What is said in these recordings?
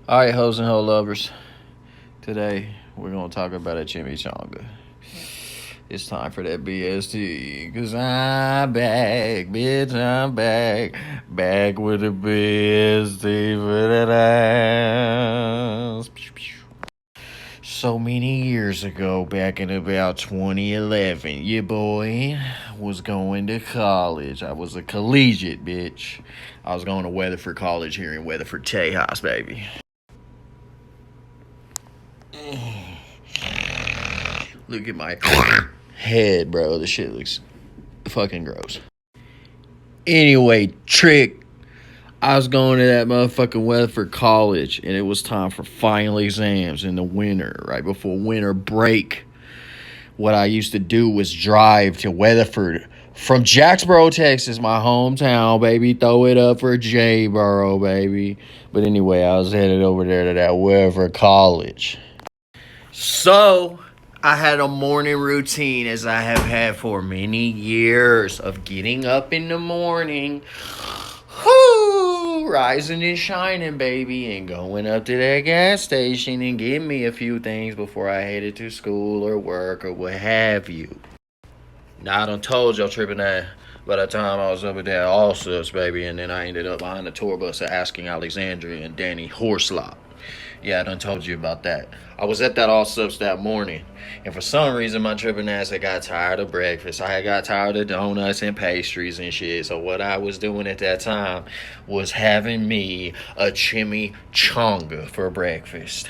All right, hoes and hoe lovers. Today we're gonna talk about a chimichanga. It's time for that BST, cause I'm back, bitch. I'm back with the BST for that ass. So many years ago, back in about 2011, your boy was going to college. I was a collegiate, bitch. I was going to Weatherford College here in Weatherford, Tejas, baby. Look at my head, bro. This shit looks fucking gross. Anyway, trick. I was going to that motherfucking Weatherford College, and it was time for final exams in the winter, right before winter break. What I used to do was drive to Weatherford from Jacksboro, Texas, my hometown, baby. Throw it up for J-Boro, baby. But anyway, I was headed over there to that Weatherford College. So, I had a morning routine as I have had for many years of getting up in the morning, rising and shining, baby, and going up to that gas station and getting me a few things before I headed to school or work or what have you. Now, I done told y'all tripping that by the time I was up at that Allsup's, baby, and then I ended up behind the tour bus asking Alexandria and Danny Horslop. Yeah, I done told you about that. I was at that Allsup's that morning, and for some reason, my tripping ass had got tired of breakfast. I had got tired of donuts and pastries and shit, so what I was doing at that time was having me a chimichanga for breakfast.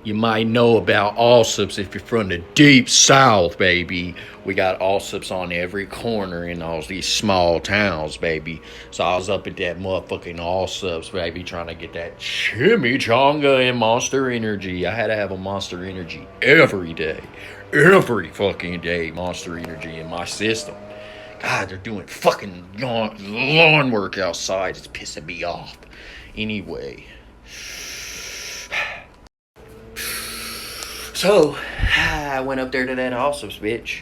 You might know about Allsup's if you're from the deep south, baby. We got Allsup's on every corner in all these small towns, baby. So I was up at that motherfucking Allsup's, baby, trying to get that chimichanga and Monster Energy. I had to have a Monster Energy every day. Every fucking day, Monster Energy in my system. God, they're doing fucking lawn work outside. It's pissing me off. Anyway. So, I went up there to that Allsup's, bitch.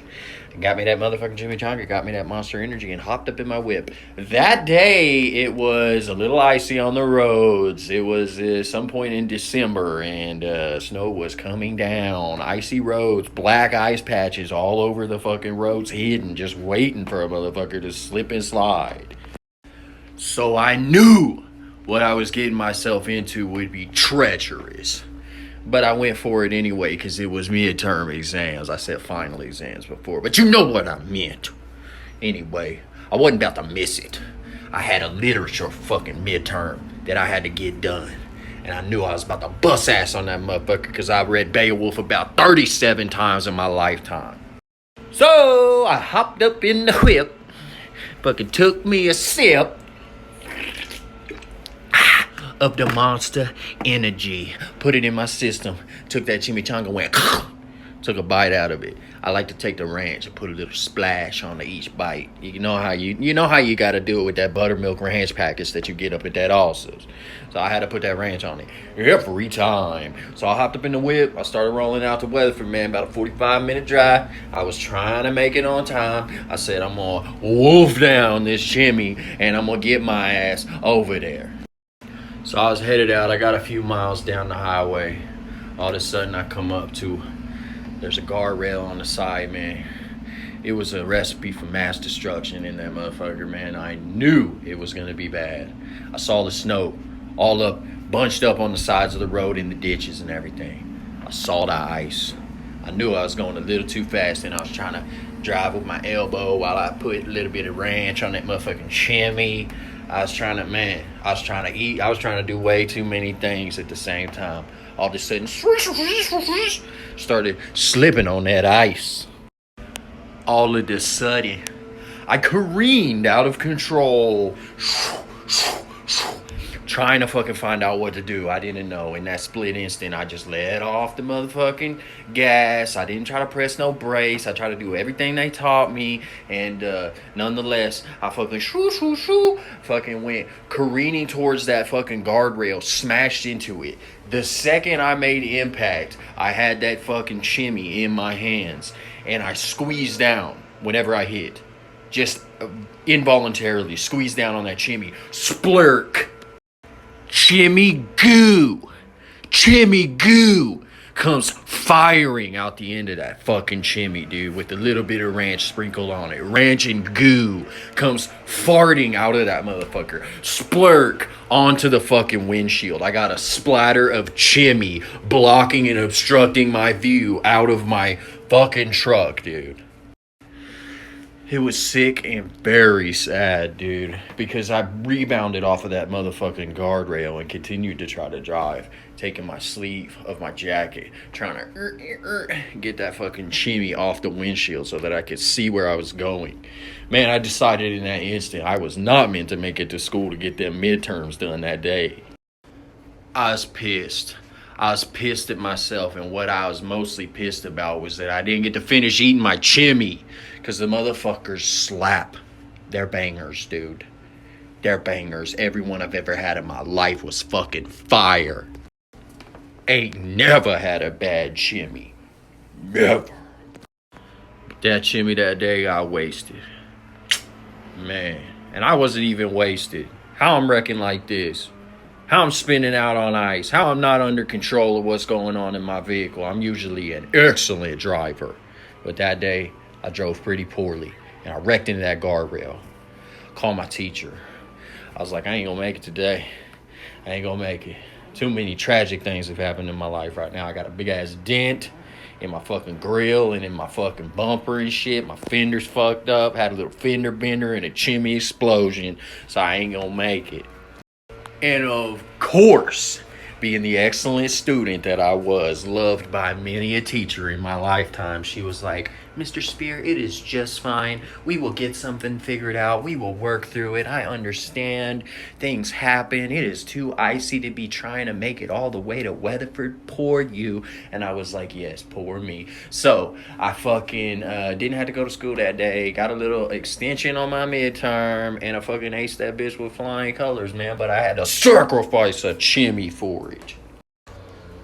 Got me that motherfucking chimichanga, got me that Monster Energy, and hopped up in my whip. That day, it was a little icy on the roads. It was some point in December, and snow was coming down. Icy roads, black ice patches all over the fucking roads, hidden, just waiting for a motherfucker to slip and slide. So I knew what I was getting myself into would be treacherous. But I went for it anyway because it was midterm exams. I said final exams before, but you know what I meant. Anyway, I wasn't about to miss it. I had a literature fucking midterm that I had to get done. And I knew I was about to bust ass on that motherfucker because I read Beowulf about 37 times in my lifetime. So I hopped up in the whip, fucking took me a sip of the Monster Energy, put it in my system, took that chimichanga, went took a bite out of it. I like to take the ranch and put a little splash on each bite. You know how you got to do it with that buttermilk ranch package that you get up at that Allsup's. So I had to put that ranch on it every time. So I hopped up in the whip. I started rolling out to Weatherford, man, about a 45-minute drive. I was trying to make it on time. I said, I'm going to wolf down this chimmy, and I'm going to get my ass over there. So I was headed out. I got a few miles down the highway. All of a sudden, I come up to, there's a guardrail on the side, man. It was a recipe for mass destruction in that motherfucker, man. I knew it was going to be bad. I saw the snow all up, bunched up on the sides of the road in the ditches and everything. I saw the ice. I knew I was going a little too fast, and I was trying to drive with my elbow while I put a little bit of ranch on that motherfucking chimney. I was trying to eat. I was trying to do way too many things at the same time. All of a sudden, started slipping on that ice. All of a sudden, I careened out of control. Trying to fucking find out what to do. I didn't know. In that split instant, I just let off the motherfucking gas. I didn't try to press no brakes. I tried to do everything they taught me. And nonetheless, I fucking fucking went careening towards that fucking guardrail, smashed into it. The second I made impact, I had that fucking chimmy in my hands. And I squeezed down whenever I hit. Just involuntarily squeezed down on that chimmy. SPLURK. chimi goo comes firing out the end of that fucking chimney, dude, with a little bit of ranch sprinkled on it. Ranch and goo comes farting out of that motherfucker. Splurk onto the fucking windshield. I got a splatter of chimney blocking and obstructing my view out of my fucking truck, dude. It was sick and very sad, dude, because I rebounded off of that motherfucking guardrail and continued to try to drive, taking my sleeve of my jacket, trying to get that fucking chimney off the windshield so that I could see where I was going. Man, I decided in that instant I was not meant to make it to school to get them midterms done that day. I was pissed. I was pissed at myself, and what I was mostly pissed about was that I didn't get to finish eating my chimney, because the motherfuckers slap. They're bangers, dude. They're bangers. Every one I've ever had in my life was fucking fire. Ain't never had a bad chimney. Never. But that chimney that day got wasted. Man. And I wasn't even wasted. How I'm wrecking like this? How I'm spinning out on ice, how I'm not under control of what's going on in my vehicle. I'm usually an excellent driver. But that day, I drove pretty poorly, and I wrecked into that guardrail. Called my teacher. I was like, I ain't gonna make it today. I ain't gonna make it. Too many tragic things have happened in my life right now. I got a big-ass dent in my fucking grill and in my fucking bumper and shit. My fender's fucked up. Had a little fender bender and a chimney explosion, so I ain't gonna make it. And of course, being the excellent student that I was, loved by many a teacher in my lifetime, she was like, Mr. Spear, it is just fine. We will get something figured out. We will work through it. I understand. Things happen. It is too icy to be trying to make it all the way to Weatherford. Poor you. And I was like, yes, poor me. So I fucking didn't have to go to school that day. Got a little extension on my midterm. And I fucking aced that bitch with flying colors, man. But I had to sacrifice a chimney for it.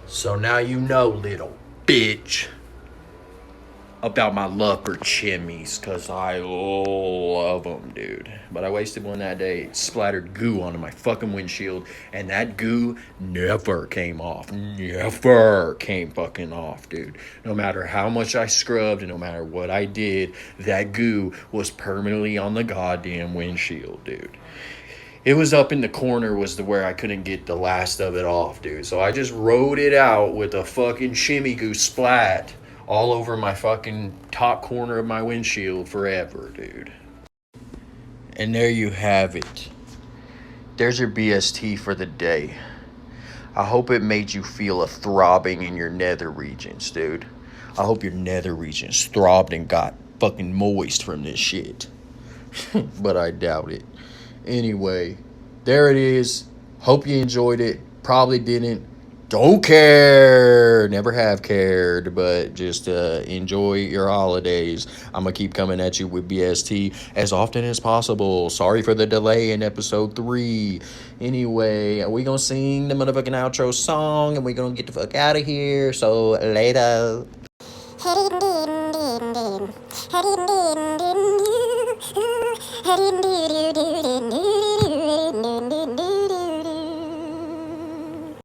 So now you know, little bitch, about my love for chimneys, because I love them, dude. But I wasted one that day. It splattered goo onto my fucking windshield, and that goo never came off. Never came fucking off, dude. No matter how much I scrubbed and no matter what I did, that goo was permanently on the goddamn windshield, dude. It was up in the corner was where I couldn't get the last of it off, dude. So I just rode it out with a fucking chimney goo splat all over my fucking top corner of my windshield forever, dude. And there you have it. There's your BST for the day. I hope it made you feel a throbbing in your nether regions, dude. I hope your nether regions throbbed and got fucking moist from this shit. But I doubt it. Anyway, there it is. Hope you enjoyed it. Probably didn't. Don't care. Never have cared, but just enjoy your holidays. I'm going to keep coming at you with BST as often as possible. Sorry for the delay in episode 3. Anyway, we going to sing the motherfucking outro song, and we going to get the fuck out of here. So, later.